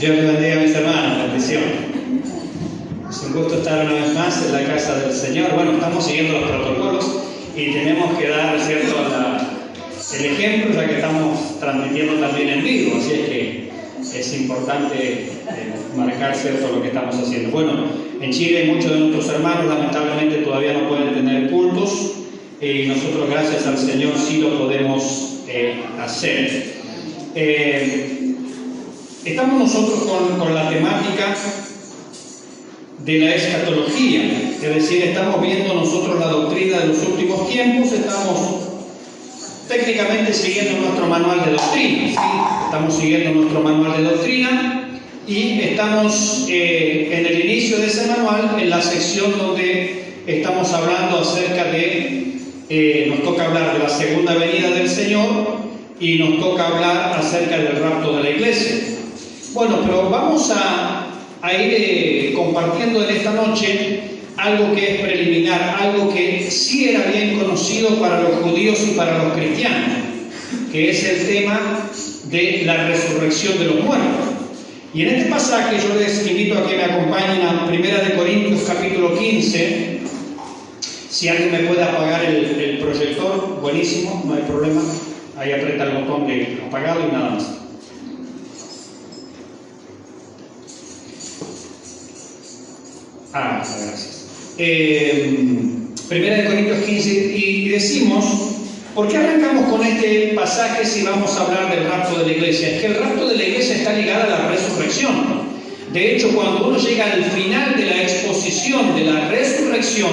Dios les bendiga, mis hermanos, bendición. Es un gusto estar una vez más en la casa del Señor. Bueno, estamos siguiendo los protocolos y tenemos que dar, ¿cierto?, el ejemplo, ya que estamos transmitiendo también en vivo, así es que es importante marcar, ¿cierto?, lo que estamos haciendo. Bueno, en Chile muchos de nuestros hermanos lamentablemente todavía no pueden tener cultos y nosotros, gracias al Señor, sí lo podemos hacer. Estamos nosotros con la temática de la escatología, es decir, estamos viendo nosotros la doctrina de los últimos tiempos, estamos técnicamente siguiendo nuestro manual de doctrina, ¿sí? Estamos siguiendo nuestro manual de doctrina y estamos en el inicio de ese manual, en la sección donde estamos hablando acerca de, nos toca hablar de la segunda venida del Señor y nos toca hablar acerca del rapto de la iglesia. Bueno, pero vamos a ir compartiendo en esta noche algo que es preliminar, algo que sí era bien conocido para los judíos y para los cristianos, que es el tema de la resurrección de los muertos. Y en este pasaje yo les invito a que me acompañen a 1 Corintios capítulo 15. Si alguien me puede apagar el proyector, buenísimo, no hay problema. Ahí aprieta el botón de apagado y nada más. Gracias. 1 Corintios 15, y decimos, ¿por qué arrancamos con este pasaje si vamos a hablar del rapto de la iglesia? Es que el rapto de la iglesia está ligado a la resurrección. De hecho, cuando uno llega al final de la exposición de la resurrección,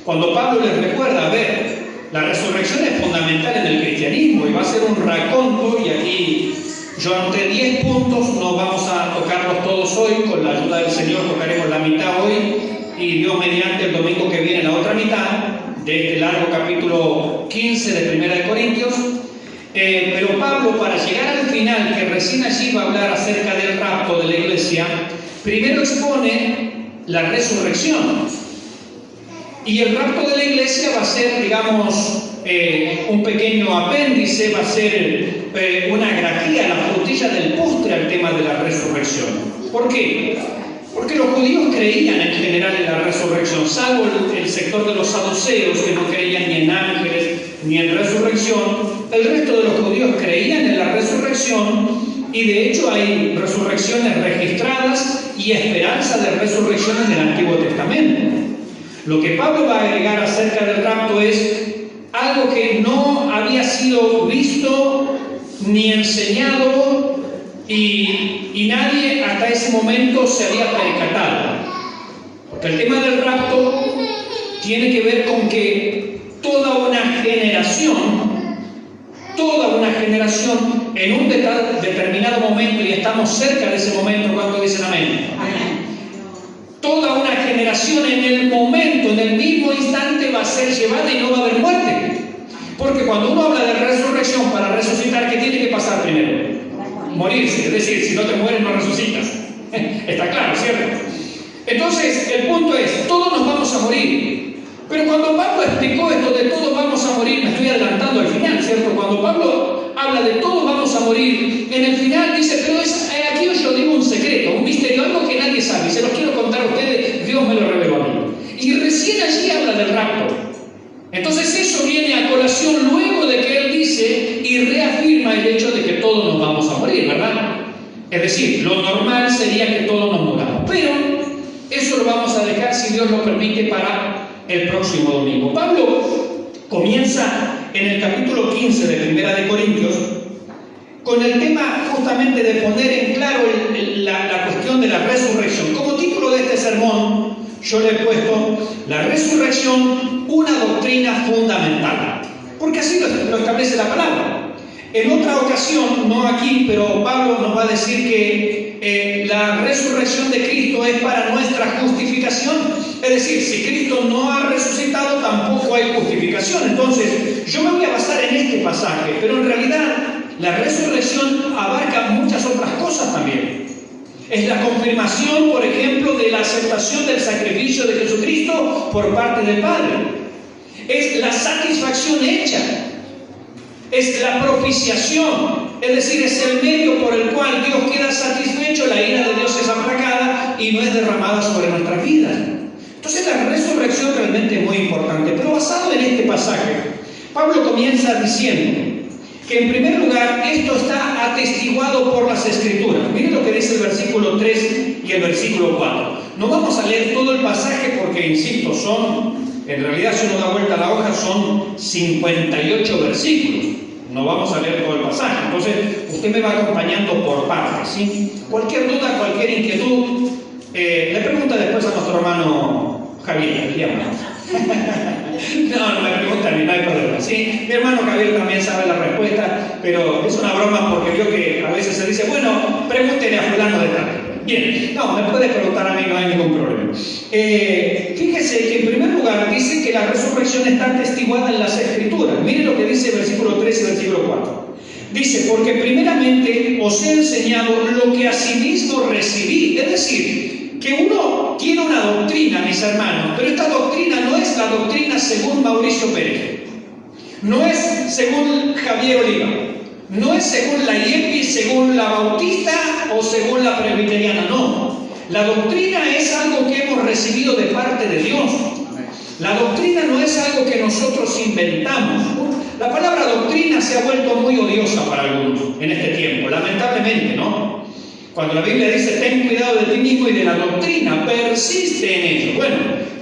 cuando Pablo les recuerda, a ver, la resurrección es fundamental en el cristianismo y va a ser un raconto, y aquí yo anoté 10 puntos, no vamos a tocarlos todos hoy, con la ayuda del Señor tocaremos la mitad hoy y Dios mediante el domingo que viene la otra mitad de este largo capítulo 15 de 1 Corintios. Pero Pablo, para llegar al final, que recién allí va a hablar acerca del rapto de la iglesia, primero expone la resurrección. Y el rapto de la iglesia va a ser, digamos, un pequeño apéndice, va a ser una grajía, la frutilla del postre al tema de la resurrección. ¿Por qué? Porque los judíos creían en general en la resurrección, salvo el sector de los saduceos, que no creían ni en ángeles ni en resurrección. El resto de los judíos creían en la resurrección y de hecho hay resurrecciones registradas y esperanza de resurrecciones del Antiguo Testamento. Lo que Pablo va a agregar acerca del rapto es algo que no había sido visto ni enseñado y nadie hasta ese momento se había percatado. Porque el tema del rapto tiene que ver con que toda una generación en un determinado momento, y estamos cerca de ese momento, ¿cuánto dicen amén? Toda una generación en el momento, en el mismo instante va a ser llevada y no va a haber muerte. Porque cuando uno habla de resurrección, para resucitar, ¿qué tiene que pasar primero? Morirse, es decir, si no te mueres no resucitas. Está claro, ¿cierto? Entonces, el punto es, todos nos vamos a morir. Pero cuando Pablo explicó esto de todos vamos a morir, me estoy adelantando al final, ¿cierto? Cuando Pablo habla de todos vamos a morir, en el final dice, pero aquí yo digo un secreto, un misterio, algo que nadie sabe, y se los quiero contar a ustedes, Dios me lo reveló a mí. Y recién allí habla del rapto. Entonces eso viene a colación luego de que él dice y reafirma el hecho de que todos nos vamos a morir, ¿verdad? Es decir, lo normal sería que todos nos muramos. Pero eso lo vamos a dejar, si Dios lo permite, para el próximo domingo. Pablo comienza en el capítulo 15 de 1 Corintios con el tema justamente de poner en claro la cuestión de la resurrección. Como título de este sermón, yo le he puesto la resurrección, una doctrina fundamental, porque así lo establece la palabra. En otra ocasión, no aquí, pero Pablo nos va a decir que la resurrección de Cristo es para nuestra justificación. Es decir, si Cristo no ha resucitado, tampoco hay justificación. Entonces, yo me voy a basar en este pasaje, pero en realidad la resurrección abarca muchas otras cosas también. Es la confirmación, por ejemplo, de la aceptación del sacrificio de Jesucristo por parte del Padre. Es la satisfacción hecha. Es la propiciación, es decir, es el medio por el cual Dios queda satisfecho, la ira de Dios es aplacada y no es derramada sobre nuestras vidas. Entonces la resurrección realmente es muy importante, pero basado en este pasaje, Pablo comienza diciendo que en primer lugar esto está atestiguado por las Escrituras. Miren lo que dice el versículo 3 y el versículo 4. No vamos a leer todo el pasaje porque, insisto, en realidad si uno da vuelta a la hoja son 58 versículos. No vamos a leer todo el pasaje, entonces usted me va acompañando por partes, ¿sí? Cualquier duda, cualquier inquietud, le pregunta después a nuestro hermano Javier, No me preguntan, no hay problema, ¿sí? Mi hermano Javier también sabe la respuesta, pero es una broma porque yo que a veces se dice, bueno, pregúntele a fulano de tal. Bien, no, me puede preguntar a mí, no hay ningún problema. Fíjese que en primer lugar dice que la resurrección está atestiguada en las Escrituras. Miren lo que dice el versículo 3 y el versículo 4. Dice, porque primeramente os he enseñado lo que asimismo recibí. Es decir, que uno tiene una doctrina, mis hermanos, pero esta doctrina no es la doctrina según Mauricio Pérez, no es según Javier Oliva, no es según la IEPI, según la Bautista o según la Presbiteriana, no. La doctrina es algo que hemos recibido de parte de Dios. La doctrina no es algo que nosotros inventamos. La palabra doctrina se ha vuelto muy odiosa para algunos en este tiempo, lamentablemente, ¿no? Cuando la Biblia dice, ten cuidado de ti mismo y de la doctrina, persiste en ello. Bueno,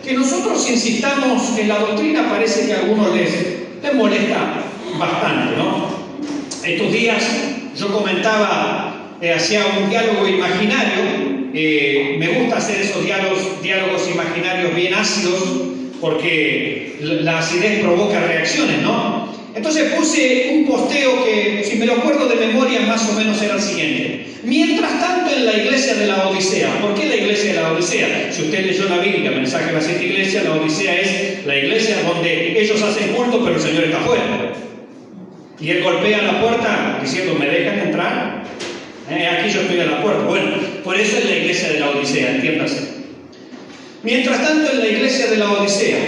que nosotros insistamos en la doctrina parece que a algunos les molesta bastante, ¿no? Estos días yo comentaba, hacía un diálogo imaginario, me gusta hacer esos diálogos imaginarios bien ácidos, porque la acidez provoca reacciones, ¿no? Entonces puse un posteo que, si me lo acuerdo de memoria, más o menos era el siguiente. Mientras tanto en la iglesia de la Odisea. ¿Por qué la iglesia de la Odisea? Si usted leyó la Biblia, mensaje de las 7 iglesias, la Odisea es la iglesia donde ellos hacen culto, pero el Señor está afuera. Y Él golpea la puerta diciendo, ¿me dejan entrar? Aquí yo estoy a la puerta. Bueno, por eso es la iglesia de la Odisea, entiéndase. Mientras tanto en la iglesia de la Odisea,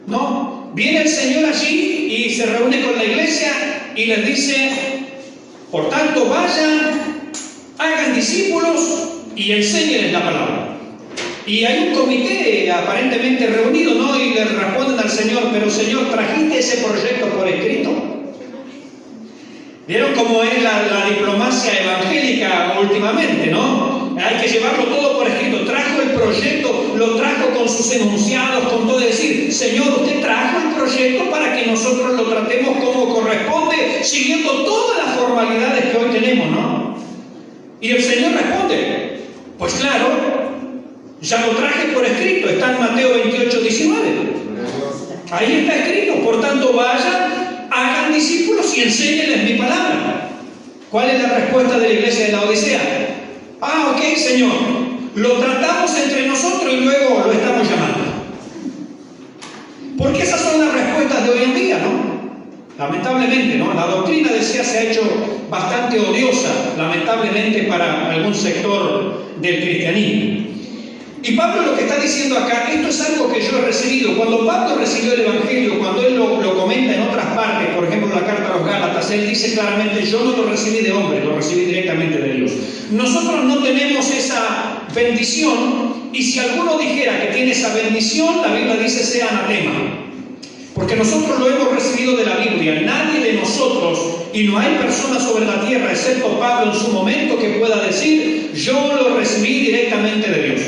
¿no? Viene el Señor allí y se reúne con la iglesia y les dice, por tanto vayan, hagan discípulos y enséñenles la palabra. Y hay un comité aparentemente reunido, ¿no? Y le responden al Señor, pero Señor, ¿trajiste ese proyecto por escrito? ¿Vieron cómo es la diplomacia evangélica últimamente, no? Hay que llevarlo todo por escrito. Trajo el proyecto, lo trajo con sus enunciados, con todo. Decir, Señor, usted trajo el proyecto para que nosotros lo tratemos como corresponde, siguiendo todas las formalidades que hoy tenemos, ¿no? Y el Señor responde, pues claro, ya lo traje por escrito, está en Mateo 28, 19. Ahí está escrito, por tanto vayan, hagan discípulos y enséñenles mi palabra. ¿Cuál es la respuesta de la iglesia de la Odisea? Ok, Señor, lo tratamos entre nosotros y luego lo estamos llamando. Porque esas son las respuestas de hoy en día, ¿no? Lamentablemente, ¿no? La doctrina, decía, se ha hecho bastante odiosa, lamentablemente, para algún sector del cristianismo. Y Pablo lo que está diciendo acá, esto es algo que yo he recibido. Cuando Pablo recibió el Evangelio, cuando él lo comenta en otras partes, por ejemplo la carta a los Gálatas, él dice claramente, yo no lo recibí de hombre, lo recibí directamente de Dios. Nosotros no tenemos esa bendición, y si alguno dijera que tiene esa bendición, la Biblia dice sea anatema. Porque nosotros lo hemos recibido de la Biblia. Nadie de nosotros, y no hay persona sobre la tierra, excepto Pablo en su momento, que pueda decir, yo lo recibí directamente de Dios.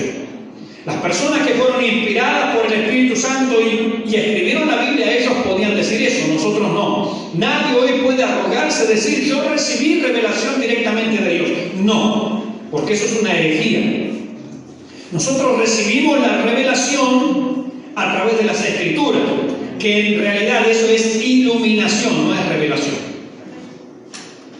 Las personas que fueron inspiradas por el Espíritu Santo y escribieron la Biblia, ellos podían decir eso, nosotros no. Nadie hoy puede arrogarse, decir, yo recibí revelación directamente de Dios. No, porque eso es una herejía. Nosotros recibimos la revelación a través de las Escrituras, que en realidad eso es iluminación, no es revelación.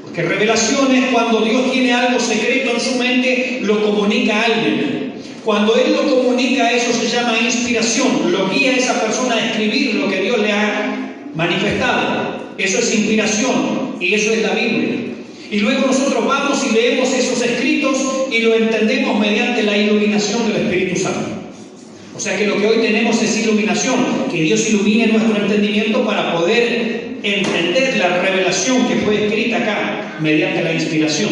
Porque revelación es cuando Dios tiene algo secreto en su mente, lo comunica a alguien. Cuando Él lo comunica, eso se llama inspiración. Lo guía a esa persona a escribir lo que Dios le ha manifestado. Eso es inspiración y eso es la Biblia. Y luego nosotros vamos y leemos esos escritos y lo entendemos mediante la iluminación del Espíritu Santo. O O sea que lo que hoy tenemos es iluminación, que Dios ilumine nuestro entendimiento para poder entender la revelación que fue escrita acá mediante la inspiración.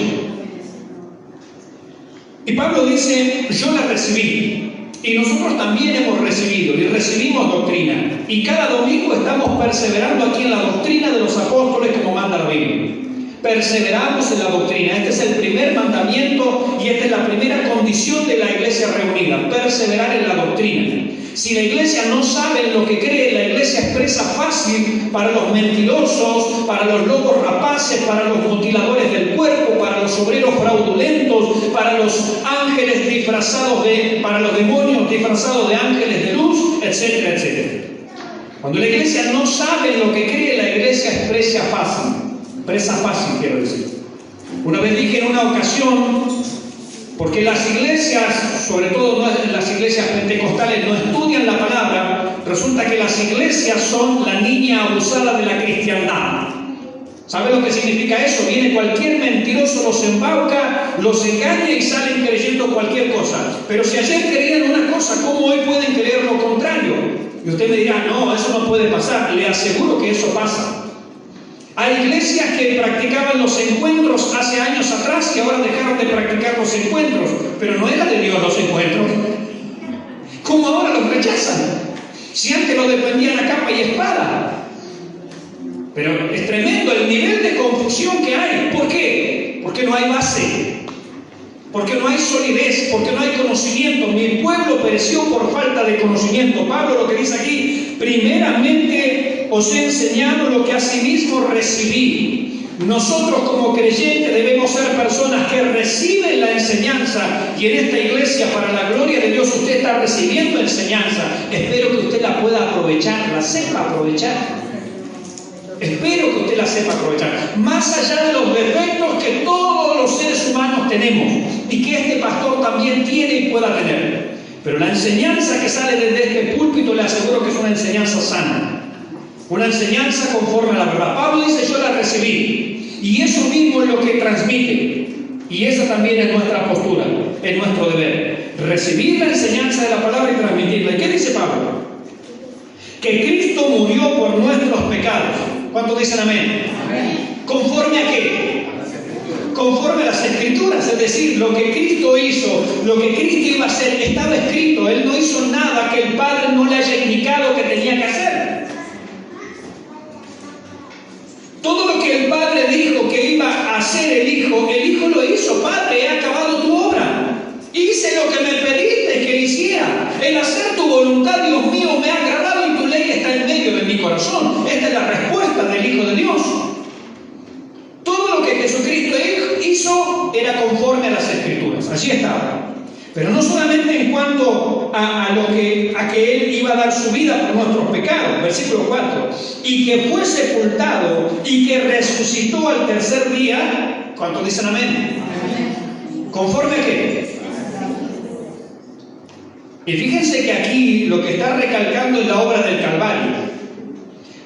Y Pablo dice, yo la recibí. Y nosotros también hemos recibido y recibimos doctrina. Y cada domingo estamos perseverando aquí en la doctrina de los apóstoles como manda la Biblia. Perseveramos en la doctrina. Este es el primer mandamiento y esta es la primera condición de la iglesia reunida. Perseverar en la doctrina. Si la iglesia no sabe en lo que cree, la iglesia es presa fácil para los mentirosos, para los lobos rapaces, para los mutiladores del cuerpo, para los obreros fraudulentos, para los ángeles disfrazados para los demonios disfrazados de ángeles de luz, etcétera, etcétera. Cuando la iglesia no sabe en lo que cree, la iglesia es presa fácil, quiero decir. Una vez dije en una ocasión, porque las iglesias, sobre todo las iglesias pentecostales, no estudian la palabra, resulta que las iglesias son la niña abusada de la cristiandad. ¿Sabe lo que significa eso? Viene cualquier mentiroso, los embauca, los engaña y salen creyendo cualquier cosa. Pero si ayer creían una cosa, ¿cómo hoy pueden creer lo contrario? Y usted me dirá, no, eso no puede pasar. Le aseguro que eso pasa. Hay iglesias que practicaban los encuentros hace años atrás y ahora dejaron de practicar los encuentros, pero no era de Dios los encuentros. ¿Cómo ahora los rechazan? Si antes lo defendían a capa y espada. Pero es tremendo el nivel de confusión que hay. ¿Por qué? Porque no hay base, porque no hay solidez, porque no hay conocimiento. Mi pueblo pereció por falta de conocimiento. Pablo lo que dice aquí, primeramente os he enseñado lo que asimismo recibí. Nosotros como creyentes debemos ser personas que reciben la enseñanza, y en esta iglesia, para la gloria de Dios, usted está recibiendo enseñanza. Espero que usted la pueda aprovechar, la sepa aprovechar. Espero que usted la sepa aprovechar, más allá de los defectos que todos los seres humanos tenemos y que este pastor también tiene y pueda tener. Pero la enseñanza que sale desde este púlpito, le aseguro que es una enseñanza sana, una enseñanza conforme a la verdad. Pablo dice, yo la recibí, y eso mismo es lo que transmite, y esa también es nuestra postura, es nuestro deber, recibir la enseñanza de la palabra y transmitirla. ¿Y qué dice Pablo? Que Cristo murió por nuestros pecados. ¿Cuántos dicen amén? Amén. ¿Conforme a qué? Conforme a las Escrituras, es decir, lo que Cristo hizo, lo que Cristo iba a hacer, estaba escrito. Él no hizo nada que el Padre no le haya indicado que tenía que hacer. Todo lo que el Padre dijo que iba a hacer el Hijo lo hizo. Padre, he acabado tu obra. Hice lo que me pediste que hiciera. El hacer tu voluntad, Dios mío, me ha agradado y tu ley está en medio de mi corazón. Esta es la respuesta del Hijo de Dios. Todo lo que Jesucristo hizo era conforme a las Escrituras. Allí estaba. Pero no solamente en cuanto a que Él iba a dar su vida por nuestros pecados, versículo 4, y que fue sepultado y que resucitó al tercer día. ¿Cuántos dicen amén? ¿Conforme a qué? Y fíjense que aquí lo que está recalcando es la obra del Calvario.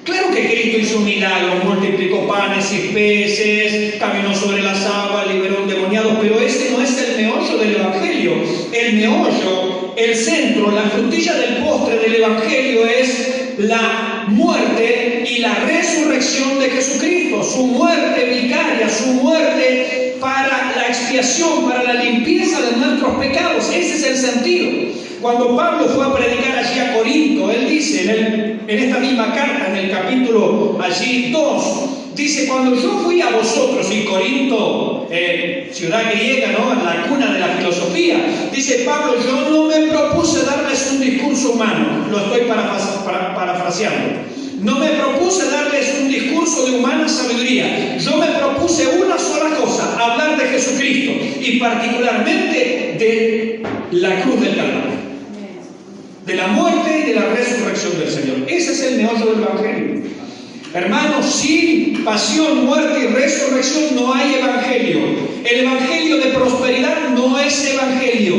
Claro que Cristo hizo un milagro, multiplicó panes y peces, caminó sobre las aguas, liberó endemoniados, pero ese no es el meollo del Evangelio. El meollo, el centro, la frutilla del postre del Evangelio es la muerte y la resurrección de Jesucristo, su muerte vicaria, su muerte para la expiación, para la limpieza de nuestros pecados. Ese es el sentido. Cuando Pablo fue a predicar allí a Corinto, él dice en esta misma carta, en el capítulo allí 2, dice, cuando yo fui a vosotros, y Corinto, ciudad griega, ¿no?, la cuna de la filosofía, dice Pablo, yo no me propuse darles un discurso humano, lo estoy parafraseando. No me propuse darles un discurso de humana sabiduría. Yo me propuse una sola cosa, hablar de Jesucristo y particularmente de la cruz del Calvario, de la muerte y de la resurrección del Señor. Ese es el meollo del Evangelio. Hermanos, sin pasión, muerte y resurrección no hay Evangelio. El Evangelio de prosperidad no es Evangelio.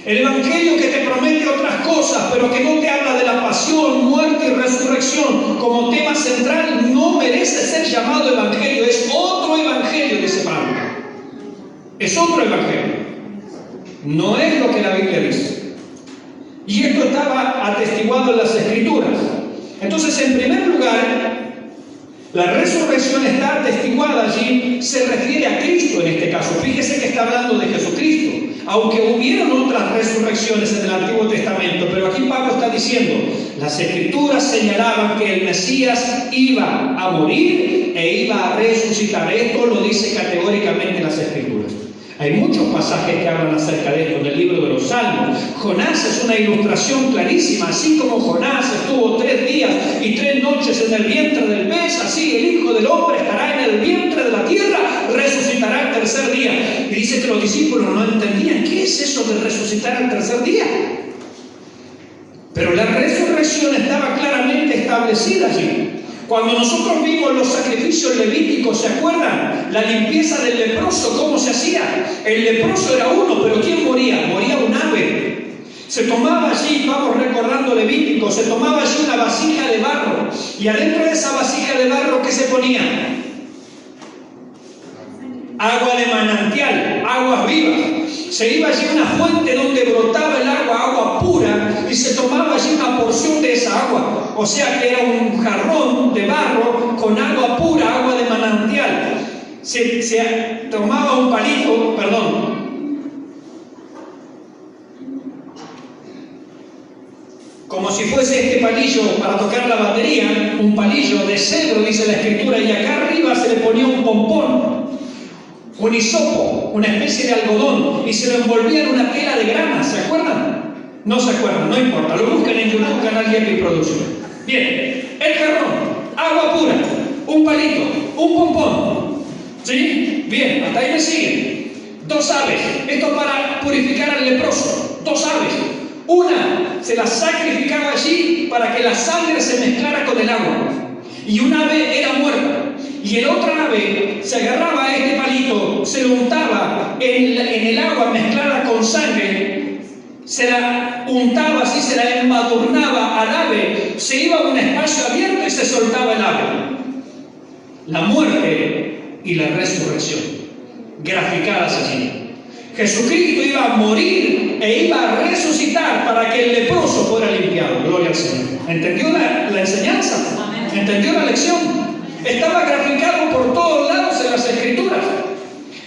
El Evangelio que te promete otras cosas, pero que no te habla de la pasión, muerte y resurrección como tema central, no merece ser llamado Evangelio. Es otro Evangelio, dice Pablo. Es otro Evangelio. No es lo que la Biblia dice. Y esto estaba atestiguado en las Escrituras. Entonces, en primer lugar, la resurrección está atestiguada allí, se refiere a Cristo en este caso. Fíjese que está hablando de Jesucristo, aunque hubieron otras resurrecciones en el Antiguo Testamento, pero aquí Pablo está diciendo, las Escrituras señalaban que el Mesías iba a morir e iba a resucitar. Esto lo dice categóricamente las Escrituras. Hay muchos pasajes que hablan acerca de esto en el libro de los Salmos. Jonás es una ilustración clarísima. Así como Jonás estuvo 3 días y 3 noches en el vientre del pez, así el Hijo del Hombre estará en el vientre de la tierra, resucitará el tercer día. Y dice que los discípulos no entendían qué es eso de resucitar el tercer día. Pero la resurrección estaba claramente establecida allí. Cuando nosotros vimos los sacrificios levíticos, ¿se acuerdan? La limpieza del leproso, ¿cómo se hacía? El leproso era uno, pero ¿quién moría? Moría un ave. Se tomaba allí, vamos recordando Levítico, se tomaba allí una vasija de barro, y adentro de esa vasija de barro, ¿qué se ponía? Agua de manantial, aguas vivas. Se iba allí a una fuente donde brotaba el agua, agua pura, y se tomaba allí una porción de esa agua. O sea que era un jarrón de barro con agua pura, agua de manantial. Se tomaba un palito, como si fuese este palillo para tocar la batería, un palillo de cedro, dice la Escritura, y acá arriba se le ponía un pompón, un hisopo, una especie de algodón, y se lo envolvía en una tela de grana. ¿Se acuerdan? No se acuerdan, no importa, lo buscan en YouTube, canal Yepi Producción. Bien, el jarrón, agua pura, un palito, un pompón. ¿Sí? Bien, hasta ahí me siguen. 2 aves, esto para purificar al leproso. 2 aves. Una se la sacrificaba allí para que la sangre se mezclara con el agua. Y un ave era muerta. Y el otro ave se agarraba a este palito, se lo untaba en el agua mezclada con sangre, se la untaba así, se la embadurnaba al ave, se iba a un espacio abierto y se soltaba el ave. La muerte y la resurrección, graficadas allí. Jesucristo iba a morir e iba a resucitar para que el leproso fuera limpiado. Gloria al Señor. ¿Entendió la enseñanza? ¿Entendió la lección? Estaba graficado por todos lados en las Escrituras.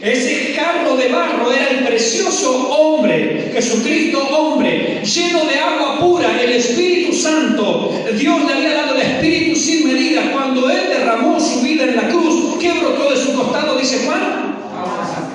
Ese jarro de barro era el precioso hombre, Jesucristo hombre, lleno de agua pura, el Espíritu Santo. Dios le había dado el Espíritu sin medida. Cuando Él derramó su vida en la cruz, ¿qué brotó de su costado? Dice Juan.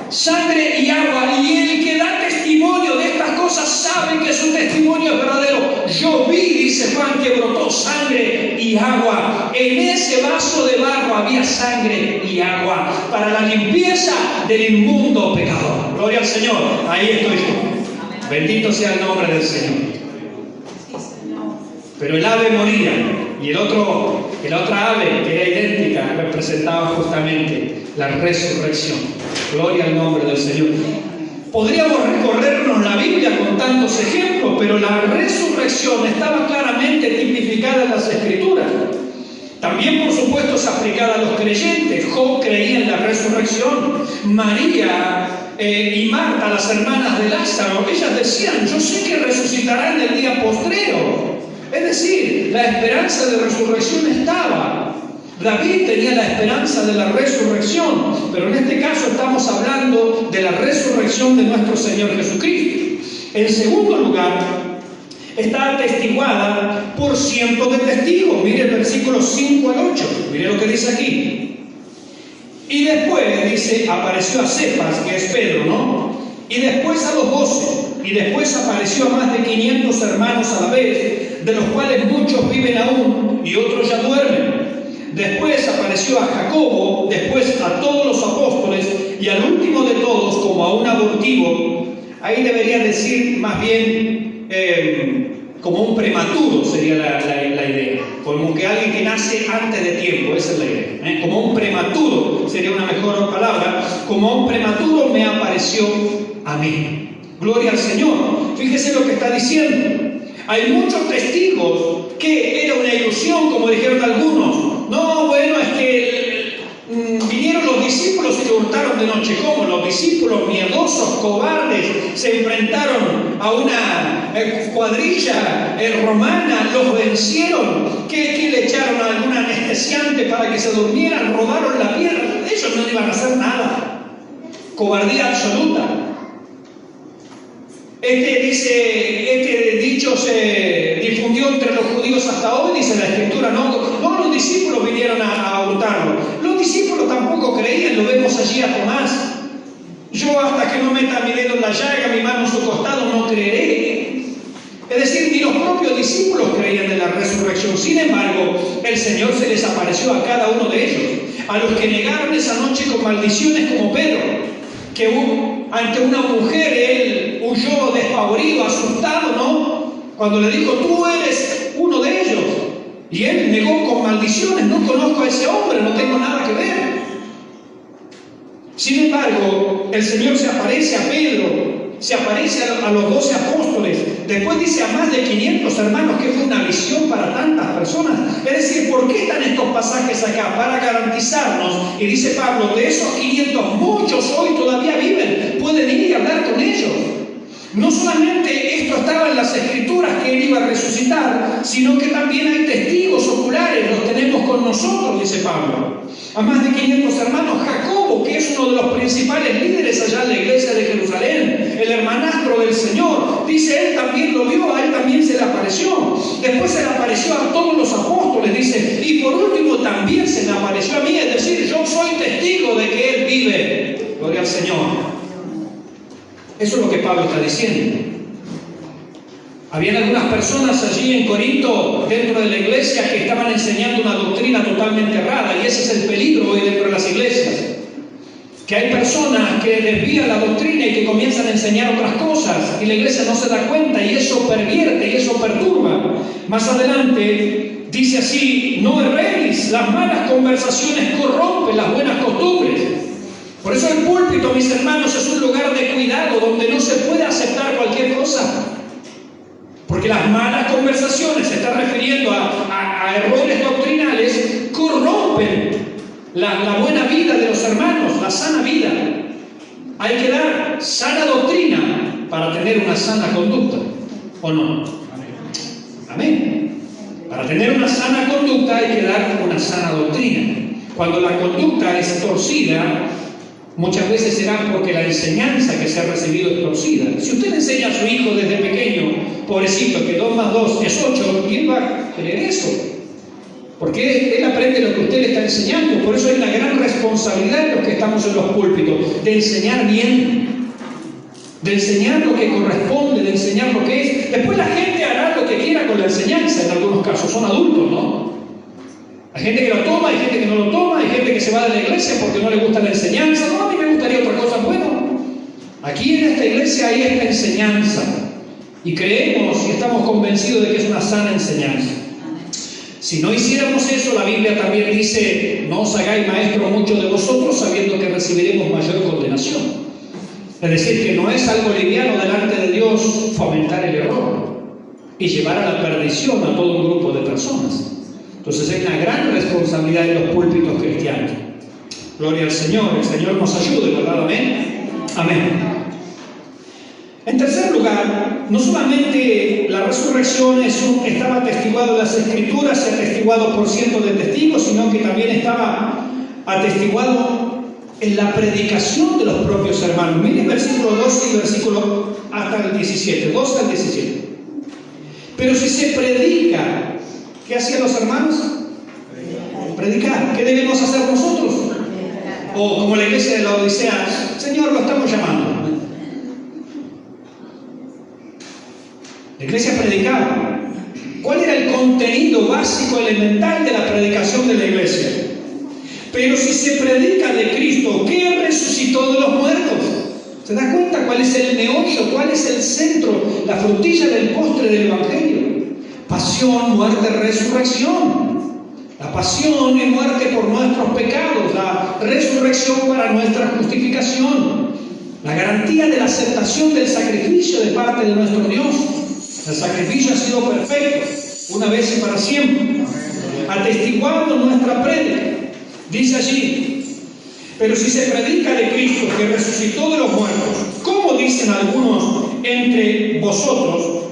Sangre y agua. Y el que da testimonio de estas cosas sabe que su testimonio es verdadero. Yo vi, dice Juan, que brotó sangre y agua. En ese vaso de barro había sangre y agua para la limpieza del inmundo pecador. Gloria al Señor. Ahí estoy yo. Bendito sea el nombre del Señor. Pero el ave moría y la otra ave, que era idéntica, representaba justamente la resurrección. Gloria al nombre del Señor. Podríamos recorrernos la Biblia con tantos ejemplos, pero la resurrección estaba claramente tipificada en las Escrituras. También, por supuesto, es aplicada a los creyentes. Job creía en la resurrección. María y Marta, las hermanas de Lázaro, ellas decían, yo sé que resucitará en el día postrero. Es decir, la esperanza de resurrección estaba. David tenía la esperanza de la resurrección, pero en este caso estamos hablando de la resurrección de nuestro Señor Jesucristo. En segundo lugar, está atestiguada por cientos de testigos. Mire el versículo 5 al 8, mire lo que dice aquí. Y después, dice, apareció a Cefas, que es Pedro, ¿no? Y después a los 12, y después apareció a más de 500 hermanos a la vez, de los cuales muchos viven aún y otros ya duermen. Después apareció a Jacobo, después a todos los apóstoles, y al último de todos, como a un abortivo. Ahí debería decir más bien como un prematuro, sería la idea. Como que alguien que nace antes de tiempo, esa es la idea. Como un prematuro, sería una mejor palabra. Como a un prematuro me apareció a mí. Gloria al Señor. Fíjese lo que está diciendo. Hay muchos testigos que era una ilusión, como dijeron algunos. No, bueno, es que vinieron los discípulos discípulos se hurtaron de noche. ¿Cómo? Los discípulos miedosos, cobardes, se enfrentaron a una cuadrilla romana, los vencieron. ¿Qué le echaron a algún anestesiante para que se durmieran? Rodaron la piedra. Ellos no iban a hacer nada. Cobardía absoluta. Este dicho se difundió entre los judíos hasta hoy, dice la Escritura. No los discípulos vinieron a hurtarlo. Los discípulos tampoco creían, lo vemos allí a Tomás. Yo hasta que no meta mi dedo en la llaga, mi mano en su costado, no creeré. Es decir, ni los propios discípulos creían en la resurrección. Sin embargo, el Señor se les apareció a cada uno de ellos. A los que negaron esa noche con maldiciones como Pedro, que ante una mujer él huyó despavorido, asustado, ¿no? Cuando le dijo, tú eres uno de ellos. Y él negó con maldiciones, no conozco a ese hombre, no tengo nada que ver. Sin embargo, el Señor se aparece a Pedro, se aparece a los 12 apóstoles, después dice a más de 500 hermanos, que fue una visión para tantas personas. Es decir, ¿por qué están estos pasajes acá? Para garantizarnos, y dice Pablo, de esos 500, muchos hoy todavía viven, pueden ir y hablar con ellos. No solamente esto estaba en las Escrituras, que Él iba a resucitar, sino que también hay testigos oculares, los tenemos con nosotros, dice Pablo. A más de 500 hermanos, Jacobo, que es uno de los principales líderes allá en la iglesia de Jerusalén, el hermanastro del Señor, dice, él también lo vio, a él también se le apareció. Después se le apareció a todos los apóstoles, dice, y por último también se le apareció a mí, es decir, yo soy testigo de que Él vive. Gloria al Señor. Eso es lo que Pablo está diciendo. Habían algunas personas allí en Corinto, dentro de la iglesia, que estaban enseñando una doctrina totalmente errada, y ese es el peligro hoy dentro de las iglesias. Que hay personas que desvían la doctrina y que comienzan a enseñar otras cosas, y la iglesia no se da cuenta, y eso pervierte, y eso perturba. Más adelante dice así, no erréis, las malas conversaciones corrompen las buenas costumbres. Por eso el púlpito, mis hermanos, es un lugar de cuidado donde no se puede aceptar cualquier cosa. Porque las malas conversaciones, se está refiriendo a errores doctrinales, corrompen la buena vida de los hermanos, la sana vida. Hay que dar sana doctrina para tener una sana conducta, ¿o no? Amén. Para tener una sana conducta hay que dar una sana doctrina. Cuando la conducta es torcida, muchas veces será porque la enseñanza que se ha recibido es torcida. Si usted le enseña a su hijo desde pequeño, pobrecito, que 2 más 2 es 8, ¿quién va a creer eso? Porque él aprende lo que usted le está enseñando. Por eso hay una gran responsabilidad en los que estamos en los púlpitos, de enseñar bien, de enseñar lo que corresponde, de enseñar lo que es. Después la gente hará lo que quiera con la enseñanza, en algunos casos, son adultos, ¿no? Hay gente que lo toma, hay gente que no lo toma, hay gente que se va de la iglesia porque no le gusta la enseñanza. No, a mí me gustaría otra cosa. Bueno, aquí en esta iglesia hay esta enseñanza y creemos y estamos convencidos de que es una sana enseñanza. Si no hiciéramos eso, la Biblia también dice, no os hagáis maestros muchos de vosotros, sabiendo que recibiremos mayor condenación. Es decir, que no es algo liviano delante de Dios fomentar el error y llevar a la perdición a todo un grupo de personas. Entonces hay una gran responsabilidad en los púlpitos cristianos. Gloria al Señor, el Señor nos ayude, ¿verdad? Amén. Amén. En tercer lugar, no solamente la resurrección estaba atestiguado en las Escrituras, atestiguado por cientos de testigos, sino que también estaba atestiguado en la predicación de los propios hermanos. Miren versículo 12 y versículo hasta el 17, 12 al 17. Pero si se predica, ¿qué hacían los hermanos? Predicar. ¿Qué debemos hacer nosotros? O como la iglesia de la Odisea, Señor, lo estamos llamando. La iglesia predicaba. ¿Cuál era el contenido básico, elemental de la predicación de la iglesia? Pero si se predica de Cristo, que resucitó de los muertos. ¿Se da cuenta cuál es el meollo, cuál es el centro, la frutilla del postre del Evangelio? Pasión, muerte, resurrección. La pasión y muerte por nuestros pecados, la resurrección para nuestra justificación, la garantía de la aceptación del sacrificio de parte de nuestro Dios. El sacrificio ha sido perfecto, una vez y para siempre, atestiguando nuestra prédica. Dice allí, Pero si se predica de Cristo que resucitó de los muertos, ¿cómo dicen algunos entre vosotros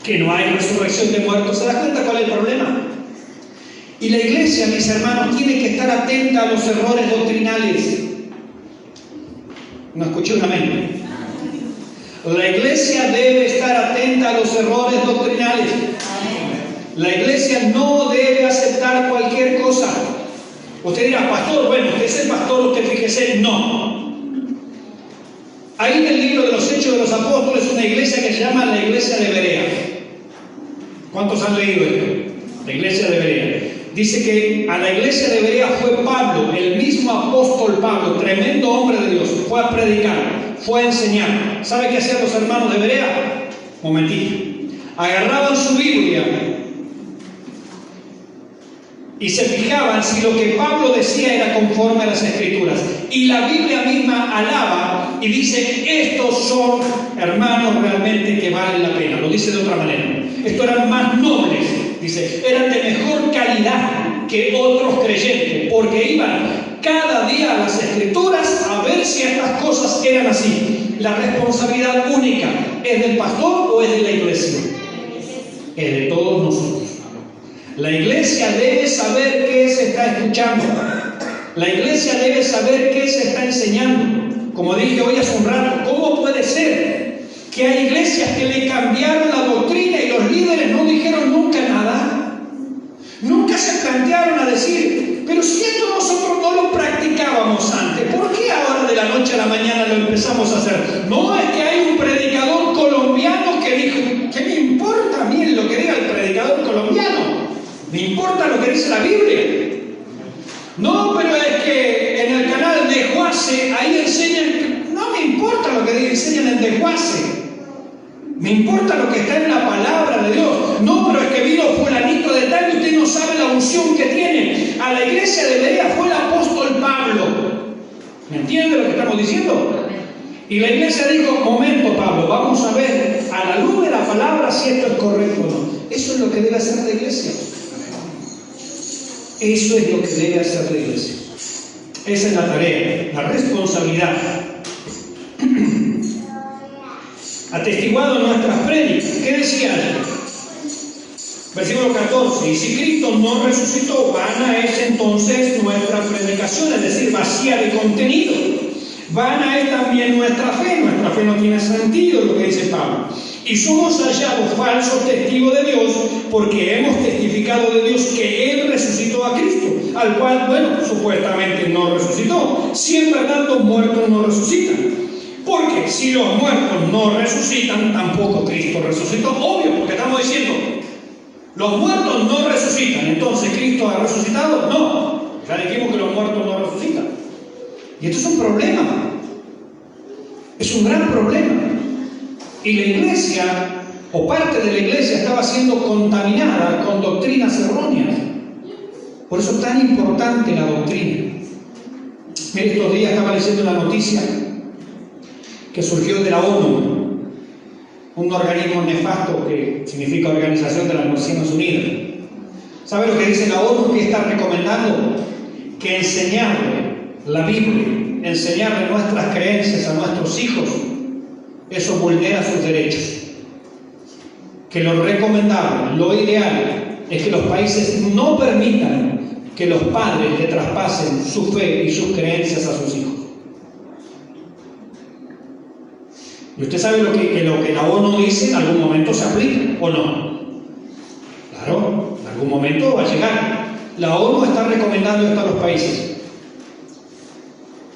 que no hay resurrección de muertos? ¿Se da cuenta cuál es el problema? Y la iglesia, mis hermanos, tiene que estar atenta a los errores doctrinales. ¿No escuché un amén? La iglesia debe estar atenta a los errores doctrinales. La iglesia no debe aceptar cualquier cosa. Usted dirá, pastor, bueno, usted es el pastor, usted fíjese, no. Hay en el libro de los Hechos de los Apóstoles una iglesia que se llama la iglesia de Berea. ¿Cuántos han leído esto? La iglesia de Berea. Dice que a la iglesia de Berea fue Pablo, el mismo apóstol Pablo, tremendo hombre de Dios, fue a predicar, fue a enseñar. ¿Sabe qué hacían los hermanos de Berea? Momentito. Agarraban su Biblia y se fijaban si lo que Pablo decía era conforme a las Escrituras. Y la Biblia misma alaba y dice, estos son hermanos realmente que valen la pena. Lo dice de otra manera. Estos eran más nobles, dice, eran de mejor calidad que otros creyentes, porque iban cada día a las Escrituras a ver si estas cosas eran así. La responsabilidad única, ¿es del pastor o es de la iglesia? Es de todos nosotros. La iglesia debe saber qué se está escuchando. La iglesia debe saber qué se está enseñando. Como dije hoy hace un rato, ¿cómo puede ser que hay iglesias que le cambiaron la doctrina y los líderes no dijeron nunca nada? Nunca se plantearon a decir, pero si esto nosotros no lo practicábamos antes, ¿por qué ahora de la noche a la mañana lo empezamos a hacer? No, es que hay un predicador colombiano que dijo, ¿qué me importa a mí lo que diga el predicador colombiano? Me importa lo que dice la Biblia. No, pero es que en el canal de Juase, ahí enseñan, no me importa lo que enseñan en de Juase. Me importa lo que está en la palabra de Dios. No, pero es que vino fulanito de tal y usted no sabe la unción que tiene. A la iglesia de Berea fue el apóstol Pablo. ¿Me entiende lo que estamos diciendo? Y la iglesia dijo, momento Pablo, vamos a ver a la luz de la palabra si esto es correcto o no. Eso es lo que debe hacer la iglesia. Eso es lo que debe hacer la iglesia. Esa es la tarea, la responsabilidad. Atestiguado nuestras prédicas. ¿Qué decía? Versículo 14. Y si Cristo no resucitó, vana es entonces nuestra predicación, es decir, vacía de contenido. Vana es también nuestra fe. Nuestra fe no tiene sentido, lo que dice Pablo. Y somos hallados falsos testigos de Dios, porque hemos testificado de Dios que Él resucitó a Cristo, al cual, bueno, supuestamente no resucitó. Si en verdad los muertos no resucitan. Porque si los muertos no resucitan, tampoco Cristo resucitó. Obvio, porque estamos diciendo, los muertos no resucitan, entonces ¿Cristo ha resucitado? No, ya dijimos que los muertos no resucitan. Y esto es un problema. Es un gran problema. Y la iglesia, o parte de la iglesia, estaba siendo contaminada con doctrinas erróneas. Por eso es tan importante la doctrina. Mire, estos días estaba leyendo una noticia que surgió de la ONU, un organismo nefasto que significa Organización de las Naciones Unidas. ¿Sabe lo que dice la ONU? Que está recomendando que enseñarle la Biblia, enseñarle nuestras creencias a nuestros hijos, eso vulnera sus derechos. Que lo recomendable, lo ideal, es que los países no permitan que los padres le traspasen su fe y sus creencias a sus hijos. Y usted sabe lo que la ONU dice en algún momento se aplica, ¿o no? Claro, en algún momento va a llegar. La ONU está recomendando esto a los países.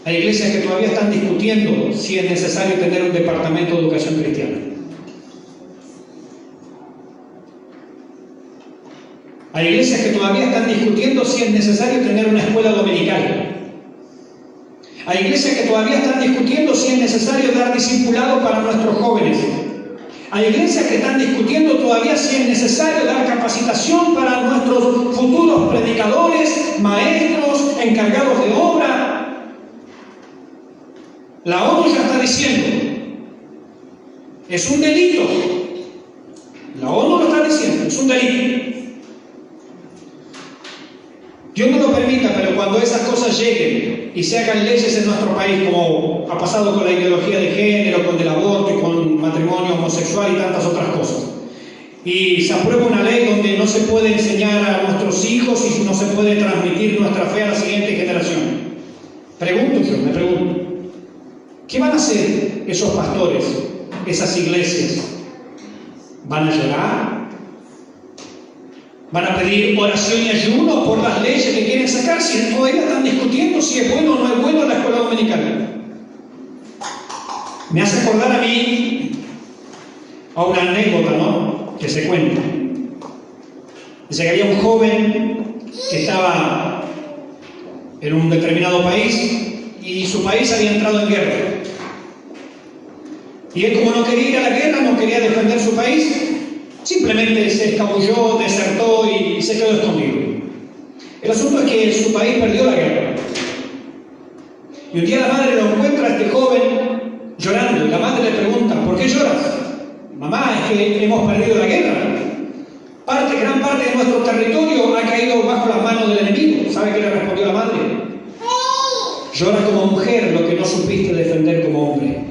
Hay iglesias que todavía están discutiendo si es necesario tener un departamento de educación cristiana. Hay iglesias que todavía están discutiendo si es necesario tener una escuela dominical. Hay iglesias que todavía están discutiendo si es necesario dar discipulado para nuestros jóvenes. Hay iglesias que están discutiendo todavía si es necesario dar capacitación para nuestros futuros predicadores, maestros, encargados de obra. La ONU ya está diciendo, es un delito. La ONU lo está diciendo, es un delito. Dios no lo permita, pero cuando esas cosas lleguen y se hagan leyes en nuestro país, como ha pasado con la ideología de género, con el aborto y con matrimonio homosexual y tantas otras cosas, y se aprueba una ley donde no se puede enseñar a nuestros hijos y no se puede transmitir nuestra fe a la siguiente generación, me pregunto, ¿qué van a hacer esos pastores, esas iglesias? ¿Van a llorar? ¿Van a pedir oración y ayuno por las leyes que quieren sacar? Si todavía están discutiendo si es bueno o no es bueno la escuela dominical. Me hace acordar a mí a una anécdota, ¿no?, que se cuenta. Dice que había un joven que estaba en un determinado país y su país había entrado en guerra. Y él, como no quería ir a la guerra, no quería defender su país, simplemente se escabulló, desertó y se quedó escondido. El asunto es que su país perdió la guerra. Y un día la madre lo encuentra a este joven llorando, y la madre le pregunta: ¿por qué lloras? Mamá, es que hemos perdido la guerra. Gran parte de nuestro territorio ha caído bajo las manos del enemigo. ¿Sabe qué le respondió la madre? Llora como mujer lo que no supiste defender como hombre.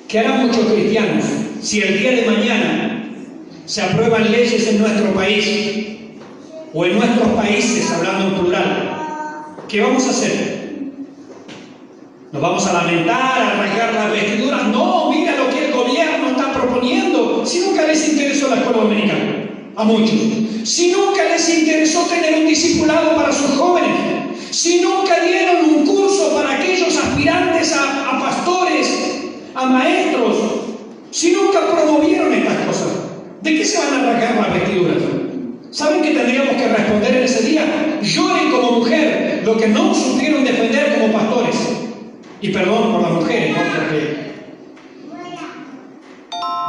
¿Qué harán muchos cristianos si el día de mañana se aprueban leyes en nuestro país o en nuestros países, hablando en plural? ¿Qué vamos a hacer? ¿Nos vamos a lamentar, a rasgar las vestiduras? No, mira lo que el gobierno está proponiendo. Si nunca les interesó la escuela dominical, a muchos. Si nunca les interesó tener un discipulado para sus jóvenes. Si nunca dieron un curso para aquellos aspirantes a pastores, a maestros. Si nunca promovieron estas cosas, ¿de qué se van a rasgar las vestiduras? ¿Saben qué tendríamos que responder en ese día? Lloren como mujer lo que no supieron defender como pastores. Y perdón por las mujeres, ¿no?, porque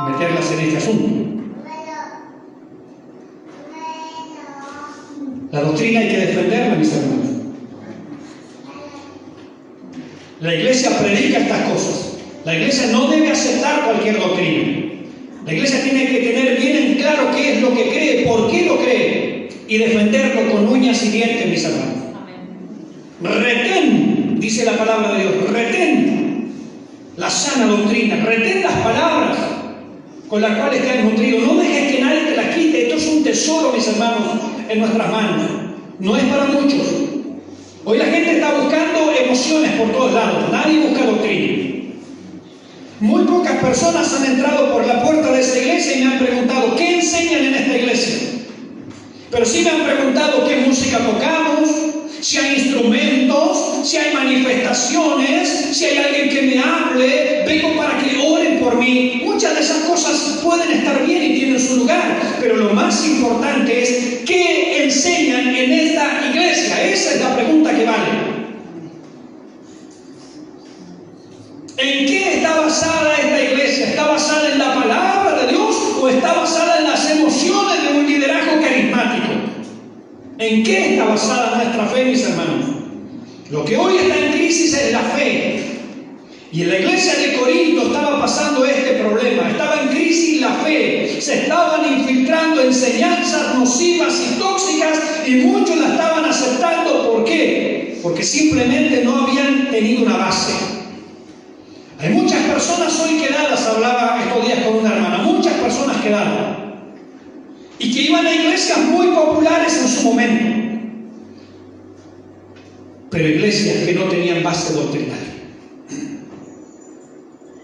meterlas en este asunto. La doctrina hay que defenderla, mis hermanos. La iglesia predica estas cosas. La iglesia no debe aceptar cualquier doctrina. La iglesia tiene que tener bien en claro qué es lo que cree, por qué lo cree, y defenderlo con uñas y dientes, mis hermanos. Retén, dice la palabra de Dios, retén la sana doctrina, retén las palabras con las cuales te has nutrido. No dejes que nadie te las quite. Esto es un tesoro, mis hermanos, en nuestras manos. No es para muchos. Hoy la gente está buscando emociones por todos lados. Nadie busca doctrina. Muy pocas personas han entrado por la puerta de esa iglesia y me han preguntado: ¿qué enseñan en esta iglesia? Pero sí me han preguntado qué música tocamos, si hay instrumentos, si hay manifestaciones, si hay alguien que me hable, vengo para que oren por mí. Muchas de esas cosas pueden estar bien y tienen su lugar, pero lo más importante es ¿qué enseñan en esta iglesia? Esa es la pregunta que vale. ¿En qué está basada esta iglesia? ¿Está basada en la palabra de Dios o está basada en las emociones de un liderazgo carismático? ¿En qué está basada nuestra fe, mis hermanos? Lo que hoy está en crisis es la fe. Y en la iglesia de Corinto estaba pasando este problema. Estaba en crisis la fe. Se estaban infiltrando enseñanzas nocivas y tóxicas y muchos la estaban aceptando. ¿Por qué? Porque simplemente no habían tenido una base. Hay muchas personas hoy quedadas, hablaba estos días con una hermana, muchas personas quedadas, y que iban a iglesias muy populares en su momento, pero iglesias que no tenían base doctrinal.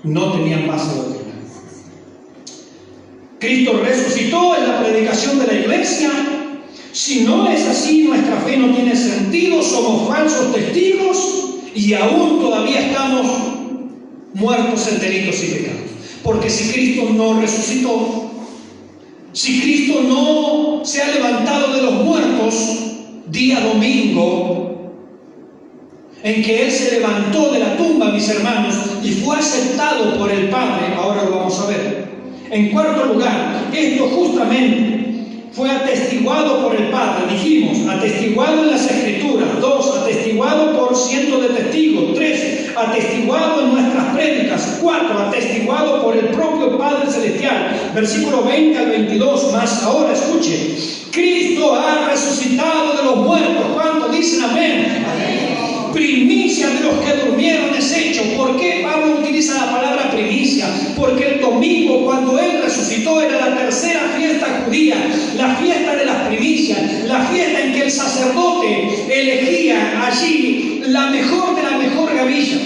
No tenían base doctrinal. Cristo resucitó en la predicación de la iglesia. Si no es así, nuestra fe no tiene sentido, somos falsos testigos y aún todavía estamos muertos en delitos y pecados. Porque si Cristo no resucitó, si Cristo no se ha levantado de los muertos, día domingo, en que Él se levantó de la tumba, mis hermanos, y fue aceptado por el Padre, ahora lo vamos a ver. En cuarto lugar, esto justamente fue atestiguado atestiguado por el Padre, dijimos, atestiguado en las Escrituras. 2, atestiguado por cientos de testigos. 3, atestiguado en nuestras prédicas. 4, atestiguado por el propio Padre Celestial. Versículo 20 al 22. Más ahora, escuche, Cristo ha resucitado de los muertos. ¿Cuántos dicen amén? Amén. Primicia de los que durmieron es hecho. ¿Por qué Pablo utiliza la palabra primicia? Porque el domingo, cuando Él resucitó, era la tercera fiesta judía, la fiesta de las primicias, la fiesta en que el sacerdote elegía allí la mejor de la mejor gavilla.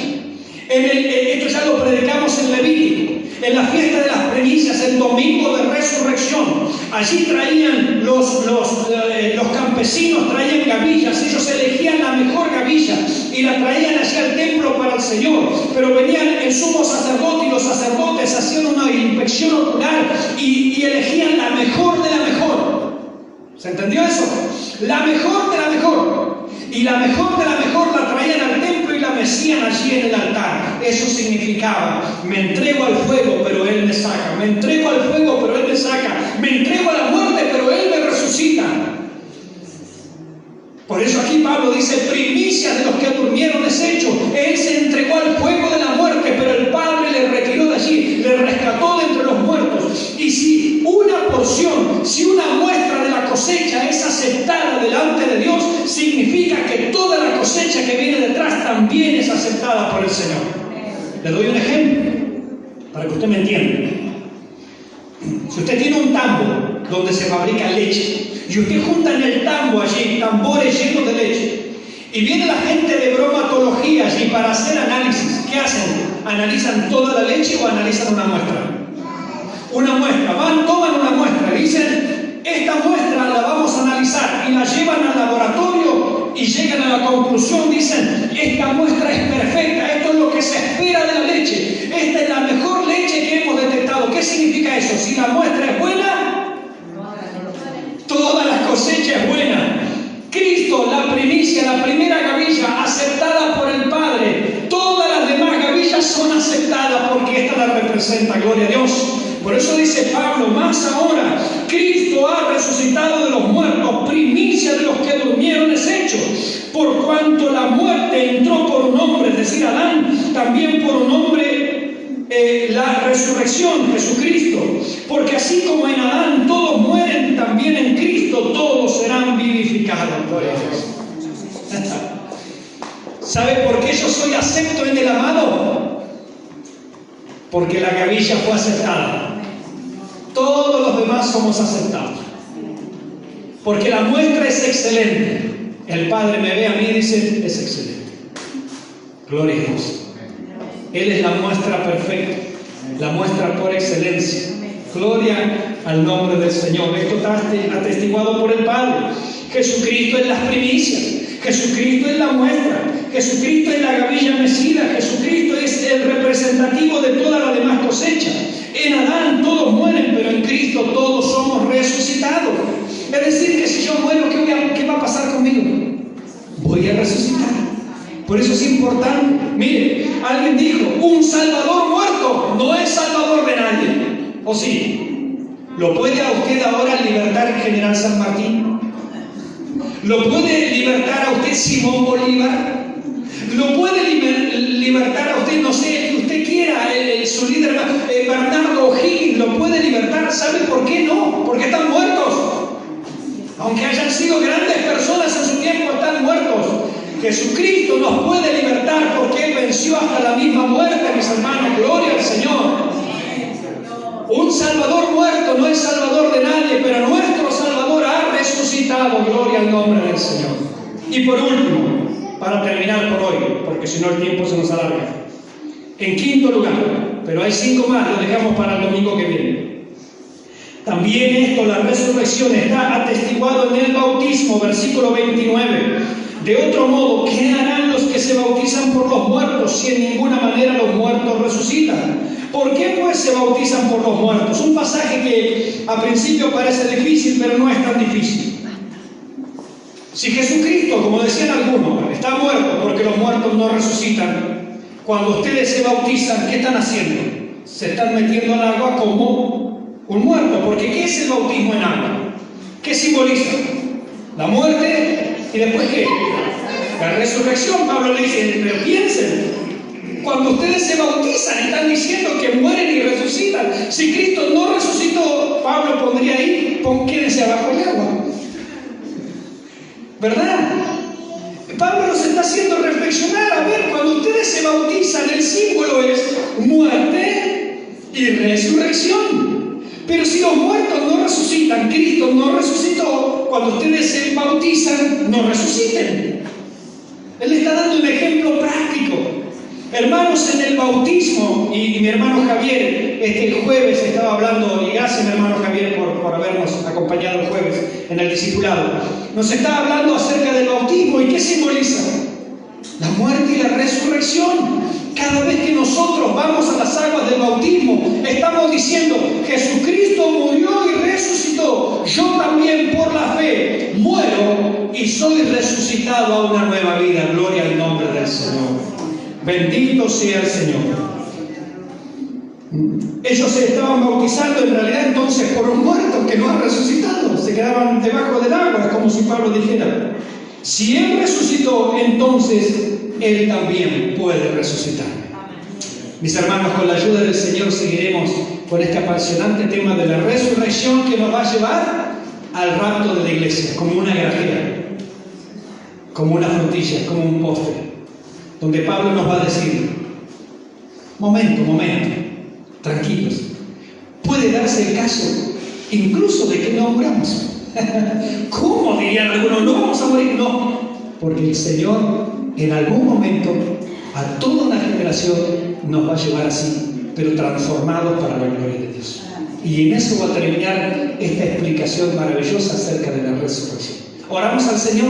Esto ya lo predicamos en Levítico. En la fiesta de las primicias, el domingo de resurrección, allí traían los campesinos traían gavillas, ellos elegían la mejor gavilla y la traían allí al templo para el Señor. Pero venían el sumo sacerdote y los sacerdotes hacían una inspección ocular y elegían la mejor de la mejor. ¿Se entendió eso? La mejor de la mejor. Y la mejor de la mejor la traían al templo y la mecían allí en el altar. Eso significaba: me entrego al fuego, pero Él me saca. Me entrego al fuego, pero Él me saca. Me entrego a la muerte, pero Él me resucita. Por eso aquí Pablo dice: primicia de los que durmieron es hecho. Él se entregó al fuego de la muerte, pero el Padre le retiró de allí, le rescató de entre los muertos. Y si una porción, si una muestra de la cosecha es aceptada delante de Dios, significa que toda la cosecha que viene detrás también es aceptada por el Señor. Le doy un ejemplo para que usted me entienda. Si usted tiene un tambo donde se fabrica leche y usted junta en el tambo allí tambores llenos de leche y viene la gente de bromatología allí para hacer análisis, ¿qué hacen? ¿Analizan toda la leche o analizan una muestra? Una muestra, toman una muestra y dicen: esta muestra la vamos a analizar, y la llevan al laboratorio y llegan a la conclusión, dicen: esta muestra es perfecta, esto es lo que se espera de la leche, esta es la mejor leche que hemos detectado. ¿Qué significa eso? Si la muestra es buena, toda la cosecha es buena. Cristo, la primicia, la primera gavilla aceptada por el Padre, todas las demás gavillas son aceptadas porque esta la representa. Gloria a Dios. Por eso dice Pablo: más ahora, Cristo ha resucitado de los muertos, primicia de los que durmieron es hecho. Por cuanto la muerte entró por un hombre, es decir, Adán, también por un hombre la resurrección, Jesucristo. Porque así como en Adán todos mueren, también en Cristo todos serán vivificados. Por eso. ¿Sabe por qué yo soy acepto en el amado? Porque la gavilla fue aceptada. Todos los demás somos aceptados. Porque la muestra es excelente. El Padre me ve a mí y dice: es excelente. Gloria a Dios. Él es la muestra perfecta, la muestra por excelencia. Gloria al nombre del Señor. Esto está atestiguado por el Padre. Jesucristo es las primicias. Jesucristo es la muestra. Jesucristo es la gavilla mecida. Jesucristo es el representativo de toda la demás cosecha. En Adán todos mueren, pero en Cristo todos somos resucitados. Es decir, que si yo muero, ¿qué va a pasar conmigo? Voy a resucitar. Por eso es importante. Mire, alguien dijo: un salvador muerto no es salvador de nadie. ¿O sí? ¿Lo puede a usted ahora libertar el general San Martín? ¿Lo puede libertar a usted Simón Bolívar? ¿Lo puede libertar a usted, no sé, el que usted quiera, su líder Bernardo O'Higgins? ¿Lo puede libertar? ¿Sabe por qué no? Porque están muertos. Aunque hayan sido grandes personas en su tiempo, están muertos. Jesucristo nos puede libertar porque Él venció hasta la misma muerte, mis hermanos. Gloria al Señor. Un salvador muerto no es salvador de nadie, pero nuestro Salvador ha resucitado. Gloria al nombre del Señor. Y por último, para terminar por hoy, porque si no el tiempo se nos alarga, en quinto lugar, pero hay 5 más, lo dejamos para el domingo que viene. También esto, la resurrección, está atestiguado en el bautismo, versículo 29. De otro modo, ¿qué harán los que se bautizan por los muertos si en ninguna manera los muertos resucitan? ¿Por qué pues se bautizan por los muertos? Un pasaje que a principio parece difícil, pero no es tan difícil. Si Jesucristo, como decían algunos, está muerto porque los muertos no resucitan, cuando ustedes se bautizan, ¿qué están haciendo? Se están metiendo al agua como un muerto. Porque ¿qué es el bautismo en agua? ¿Qué simboliza? La muerte y después ¿qué? La resurrección. Pablo le dice, pero piensen, cuando ustedes se bautizan están diciendo que mueren y resucitan. Si Cristo no resucitó, Pablo pondría ahí, quédense abajo del agua. ¿Verdad? Pablo nos está haciendo reflexionar. A ver, cuando ustedes se bautizan, el símbolo es muerte y resurrección. Pero si los muertos no resucitan, Cristo no resucitó, cuando ustedes se bautizan, no resuciten. Él está dando un ejemplo práctico. Hermanos, en el bautismo, y mi hermano Javier el jueves estaba hablando, y gracias mi hermano Javier por habernos acompañado el jueves en el discipulado, nos estaba hablando acerca del bautismo. ¿Y qué simboliza? La muerte y la resurrección. Cada vez que nosotros vamos a las aguas del bautismo, estamos diciendo, Jesucristo murió y resucitó. Yo también por la fe muero y soy resucitado a una nueva vida. Gloria al nombre del Señor. Bendito sea el Señor. Ellos se estaban bautizando en realidad entonces por un muerto que no ha resucitado. Se quedaban debajo del agua, como si Pablo dijera, si Él resucitó, entonces Él también puede resucitar. Mis hermanos, con la ayuda del Señor seguiremos con este apasionante tema de la resurrección que nos va a llevar al rapto de la iglesia, como una grajera, como una frutilla, como un postre, donde Pablo nos va a decir, momento, tranquilos, puede darse el caso incluso de que no muramos. ¿Cómo dirían algunos? No vamos a morir. No, porque el Señor en algún momento a toda una generación nos va a llevar así, pero transformados para la gloria de Dios. Y en eso va a terminar esta explicación maravillosa acerca de la resurrección. Oramos al Señor.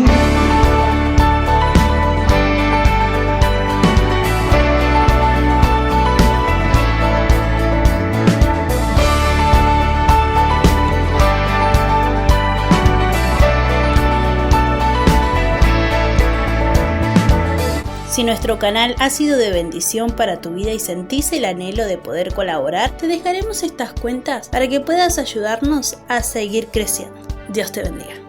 Si nuestro canal ha sido de bendición para tu vida y sentís el anhelo de poder colaborar, te dejaremos estas cuentas para que puedas ayudarnos a seguir creciendo. Dios te bendiga.